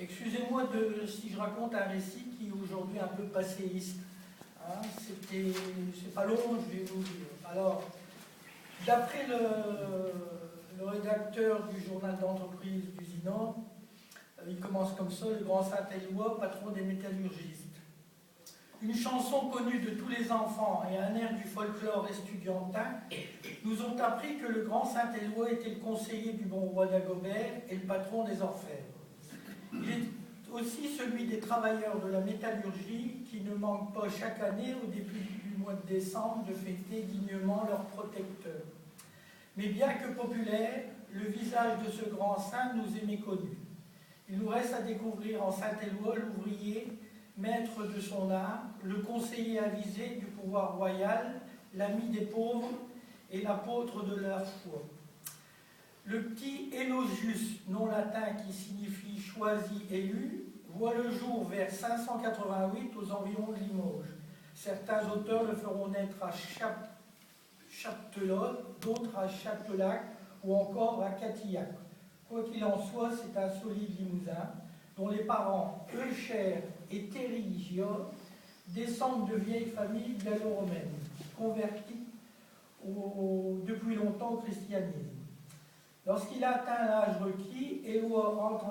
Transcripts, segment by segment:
Excusez-moi si je raconte un récit qui est aujourd'hui un peu passéiste. Hein, c'est pas long, je vais vous dire. Alors, d'après le rédacteur du journal d'entreprise du Zinon, il commence comme ça: le grand Saint-Éloi, patron des métallurgistes. Une chanson connue de tous les enfants et un air du folklore estudiantin nous ont appris que le grand Saint-Éloi était le conseiller du bon roi Dagobert et le patron des orfèvres. Il est aussi celui des travailleurs de la métallurgie qui ne manquent pas chaque année, au début du mois de décembre, de fêter dignement leur protecteur. Mais bien que populaire, le visage de ce grand saint nous est méconnu. Il nous reste à découvrir en Saint-Éloi l'ouvrier, maître de son art, le conseiller avisé du pouvoir royal, l'ami des pauvres et l'apôtre de la foi. Le petit Élogius, nom latin qui signifie choisi, élu, voit le jour vers 588 aux environs de Limoges. Certains auteurs le feront naître à Chaptelotte, d'autres à Châtelac ou encore à Catillac. Quoi qu'il en soit, c'est un solide Limousin dont les parents Eucher et Thérigiol descendent de vieilles familles gallo-romaines, converties depuis longtemps au christianisme. Lorsqu'il a atteint l'âge requis, Éloi entre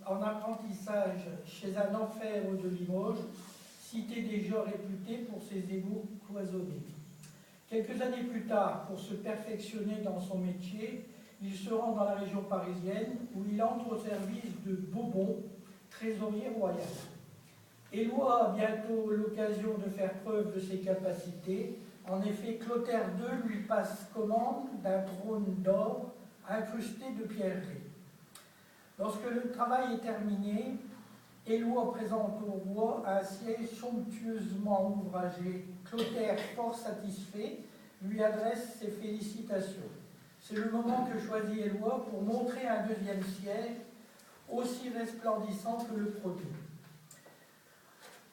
en apprentissage chez un orfèvre de Limoges, cité déjà réputée pour ses égouts cloisonnés. Quelques années plus tard, pour se perfectionner dans son métier, il se rend dans la région parisienne où il entre au service de Bobon, trésorier royal. Éloi a bientôt l'occasion de faire preuve de ses capacités. En effet, Clotaire II lui passe commande d'un trône d'or incrusté de pierreries. Lorsque le travail est terminé, Éloi présente au roi un siège somptueusement ouvragé. Clotaire, fort satisfait, lui adresse ses félicitations. C'est le moment que choisit Éloi pour montrer un deuxième siège, aussi resplendissant que le premier.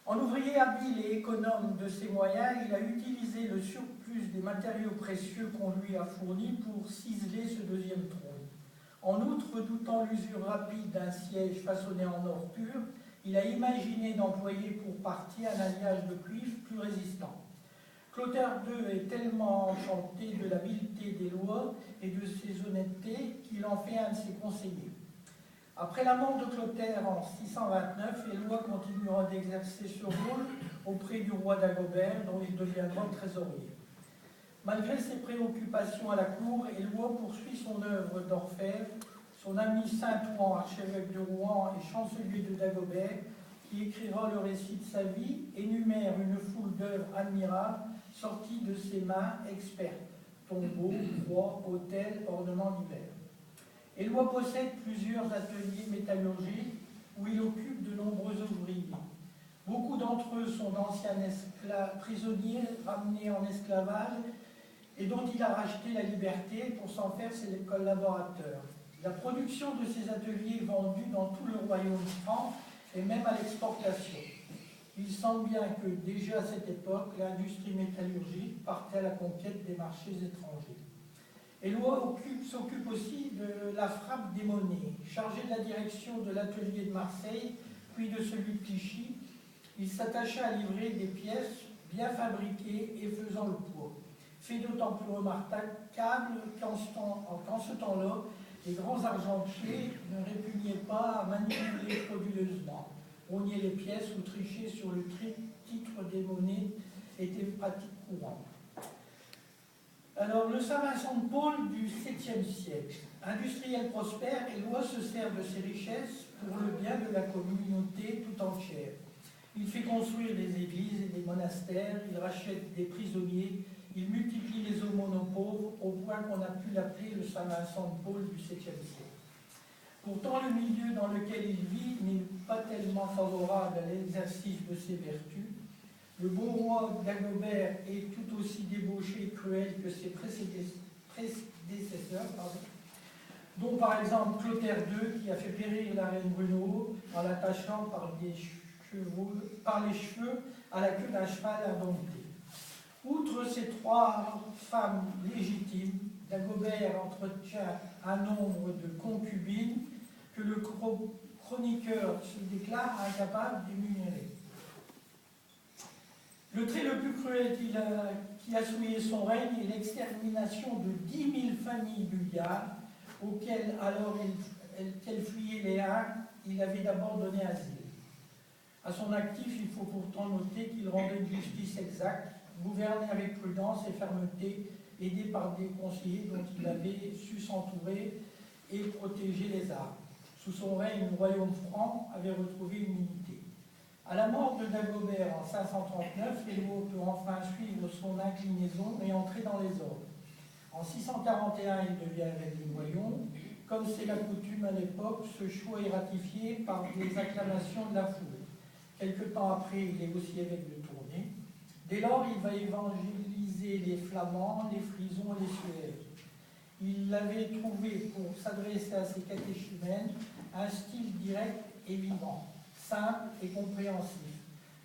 En ouvrier habile et économe de ses moyens, il a utilisé le surplus des matériaux précieux qu'on lui a fournis pour ciseler ce deuxième trône. En outre, redoutant l'usure rapide d'un siège façonné en or pur, il a imaginé d'employer pour partie un alliage de cuivre plus résistant. Clotaire II est tellement enchanté de l'habileté d'Éloi et de ses honnêtetés qu'il en fait un de ses conseillers. Après la mort de Clotaire en 629, Éloi continuera d'exercer ce rôle auprès du roi Dagobert, dont il deviendra trésorier. Malgré ses préoccupations à la cour, Éloi poursuit son œuvre d'orfèvre. Son ami Saint-Ouen, archevêque de Rouen et chancelier de Dagobert, qui écrira le récit de sa vie, énumère une foule d'œuvres admirables sorties de ses mains expertes: tombeaux, croix, autels, ornements divers. Éloi possède plusieurs ateliers métallurgiques où il occupe de nombreux ouvriers. Beaucoup d'entre eux sont d'anciens prisonniers ramenés en esclavage et dont il a racheté la liberté pour s'en faire ses collaborateurs. La production de ces ateliers est vendue dans tout le royaume franc et même à l'exportation. Il semble bien que déjà à cette époque, l'industrie métallurgique partait à la conquête des marchés étrangers. Éloi s'occupe aussi de la frappe des monnaies. Chargé de la direction de l'atelier de Marseille, puis de celui de Clichy, il s'attacha à livrer des pièces bien fabriquées et faisant le poids. Fait d'autant plus remarquable qu'en ce temps-là, les grands argentiers ne répugnaient pas à manipuler frauduleusement. Rogner les pièces ou tricher sur le titre des monnaies était une pratique courante. Alors, le Saint-Vincent de Paul du 7e siècle. Industriel prospère, Éloi se sert de ses richesses pour le bien de la communauté tout entière. Il fait construire des églises et des monastères, il rachète des prisonniers, il multiplie les aumônes aux pauvres, au point qu'on a pu l'appeler le Saint-Vincent de Paul du 7e siècle. Pourtant, le milieu dans lequel il vit n'est pas tellement favorable à l'exercice de ses vertus. Le bon roi Dagobert est tout aussi débauché et cruel que ses prédécesseurs, dont par exemple Clotaire II, qui a fait périr la reine Bruno en l'attachant par les cheveux à la queue d'un cheval indompté. Outre ces trois femmes légitimes, Dagobert entretient un nombre de concubines que le chroniqueur se déclare incapable d'énumérer. Le trait le plus cruel qui a souillé son règne est l'extermination de 10 000 familles bulgares, auxquelles, alors qu'elles fuyaient les Huns, il avait d'abord donné asile. À son actif, il faut pourtant noter qu'il rendait une justice exacte, gouvernait avec prudence et fermeté, aidé par des conseillers dont il avait su s'entourer et protéger les armes. Sous son règne, le royaume franc avait retrouvé une unité. À la mort de Dagobert en 539, Hélo peut enfin suivre son inclinaison et entrer dans les ordres. En 641, il devient évêque de Noyon. Comme c'est la coutume à l'époque, ce choix est ratifié par des acclamations de la foule. Quelque temps après, il est aussi évêque de Tournai. Dès lors, il va évangéliser les Flamands, les Frisons et les Suèves. Il avait trouvé, pour s'adresser à ses catéchumènes, un style direct et vivant, simple et compréhensif,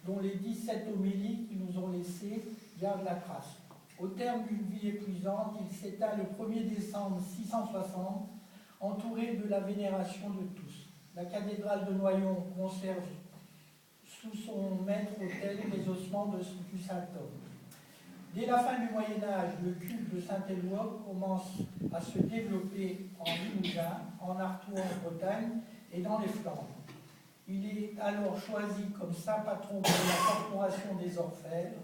dont les 17 homélies qui nous ont laissés gardent la trace. Au terme d'une vie épuisante, il s'éteint le 1er décembre 660, entouré de la vénération de tous. La cathédrale de Noyon conserve sous son maître-autel les ossements du Saint-Homme. Dès la fin du Moyen-Âge, le culte de Saint-Éloi commence à se développer en Limousin, en Artois en Bretagne et dans les Flandres. Il est alors choisi comme saint patron pour la corporation des orfèvres,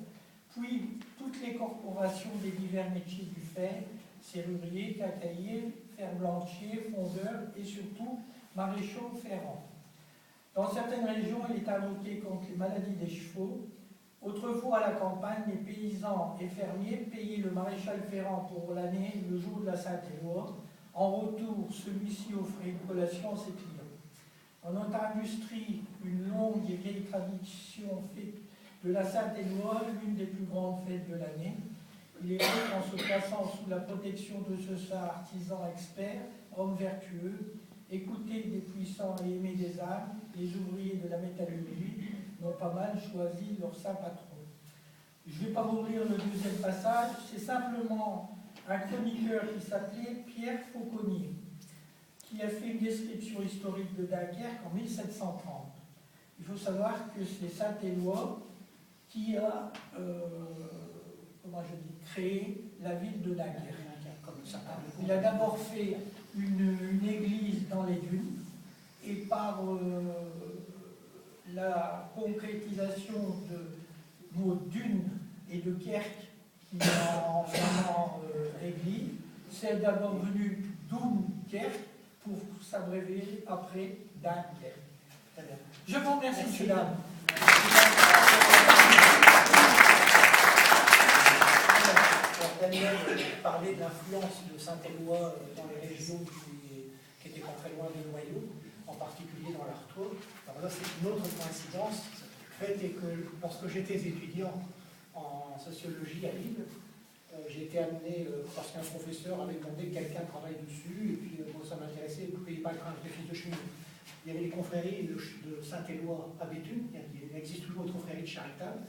puis toutes les corporations des divers métiers du fer, serruriers, cacailliers, ferblanchiers, fondeurs et surtout maréchaux ferrants. Dans certaines régions, il est invoqué contre les maladies des chevaux. Autrefois, à la campagne, les paysans et fermiers payaient le maréchal ferrant pour l'année le jour de la Sainte-Éloi. En retour, celui-ci offrait une collation à ses clients. Dans notre industrie, une longue et vieille tradition fait de la Sainte-Éloi l'une des plus grandes fêtes de l'année. Il est vrai qu'en se plaçant sous la protection de ce saint artisan expert, homme vertueux, écouté des puissants et aimé des âmes, les ouvriers de la métallurgie n'ont pas mal choisi leur saint patron. Je ne vais pas vous lire le deuxième passage, c'est simplement un chroniqueur qui s'appelait Pierre Fauconnier, qui a fait une description historique de Dunkerque en 1730. Il faut savoir que c'est Saint-Éloi qui a créé la ville de Dunkerque. Il a d'abord fait une église dans les dunes, et par la concrétisation de mots dunes et de kerk, qui en flamand église, c'est d'abord venu Dunkerque pour s'abréver après Dunkerque. Je vous remercie, messieurs, dames. Daniel parlait de l'influence de Saint-Éloi dans les régions qui étaient pas très loin des noyaux, en particulier dans l'Artois. Alors là, c'est une autre coïncidence. Le fait est que lorsque j'étais étudiant en sociologie à Lille, j'ai été amené, parce qu'un professeur avait demandé que quelqu'un travaille dessus, et puis moi ça m'intéressait, vous ne payez pas le train, j'étais fils de cheminot. Il y avait les confréries de Saint-Éloi à Béthune, il existe toujours une confrérie de charitable,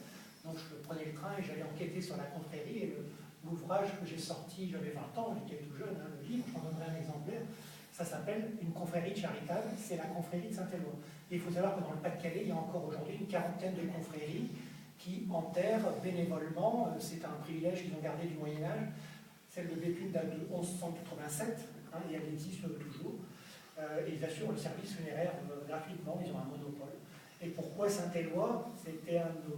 donc je prenais le train et j'allais enquêter sur la confrérie, et l'ouvrage que j'ai sorti, j'avais 20 ans, j'étais tout jeune, le livre, j'en donnerai un exemplaire, ça s'appelle Une confrérie charitable, c'est la confrérie de Saint-Éloi. Et il faut savoir que dans le Pas-de-Calais, il y a encore aujourd'hui une quarantaine de confréries qui enterrent bénévolement, c'est un privilège qu'ils ont gardé du Moyen-Âge. Celle de Béthune date de 1187, et elle existe toujours. Et ils assurent le service funéraire gratuitement, ils ont un monopole. Et pourquoi Saint-Éloi? C'était un de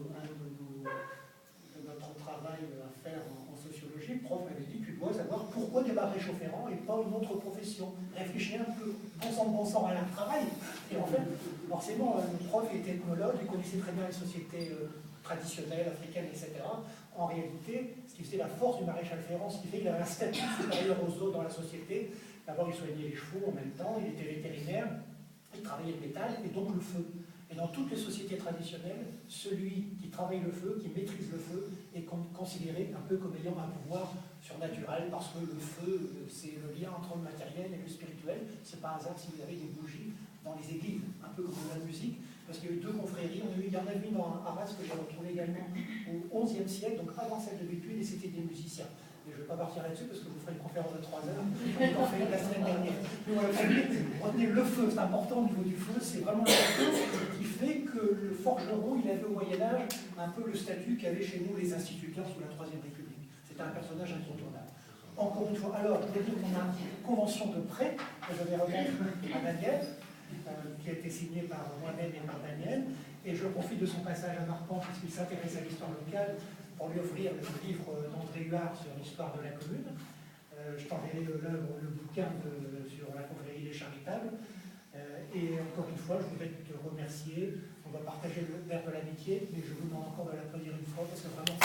notre travail à faire en sociologie. Le prof m'avait dit, tu dois savoir pourquoi des maréchaux ferrants et pas une autre profession. Réfléchis un peu, bon sang, à un travail. Et en fait, forcément, le prof était ethnologue, il connaissait très bien les sociétés traditionnelles, africaines, etc. En réalité, ce qui faisait la force du maréchal ferrant, ce qui fait qu'il avait un statut supérieur aux autres dans la société. D'abord, il soignait les chevaux en même temps, il était vétérinaire, il travaillait le métal et donc le feu. Et dans toutes les sociétés traditionnelles, celui qui travaille le feu, qui maîtrise le feu, est considéré un peu comme ayant un pouvoir surnaturel, parce que le feu, c'est le lien entre le matériel et le spirituel. C'est pas un hasard si vous avez des bougies dans les églises, un peu comme dans la musique, parce qu'il y a eu deux confréries. Il y en a une dans Arras que j'ai retrouvé également au XIe siècle, donc avant celle de Béthune, et c'était des musiciens. Mais je ne vais pas partir là-dessus parce que vous ferez une conférence de 3 heures. On en fait la semaine dernière. Mais voilà, retenez le feu, c'est important au niveau du feu, c'est c'est vraiment un tableau qui fait que le forgeron, il avait au Moyen-Âge un peu le statut qu'avaient chez nous les instituteurs sous la Troisième République. C'était un personnage incontournable. Encore une fois, alors, je veux dire qu'on a une convention de prêt que je vais remettre à Daniel, qui a été signée par moi-même et par Daniel, et je profite de son passage à Marpan, puisqu'il s'intéresse à l'histoire locale, pour lui offrir le livre d'André Huard sur l'histoire de la commune. Je t'enverrai le bouquin sur la confrérie des charitables. Et encore une fois, je voudrais te remercier. On va partager le verre de l'amitié, mais je vous demande encore de l'applaudir une fois, parce que vraiment,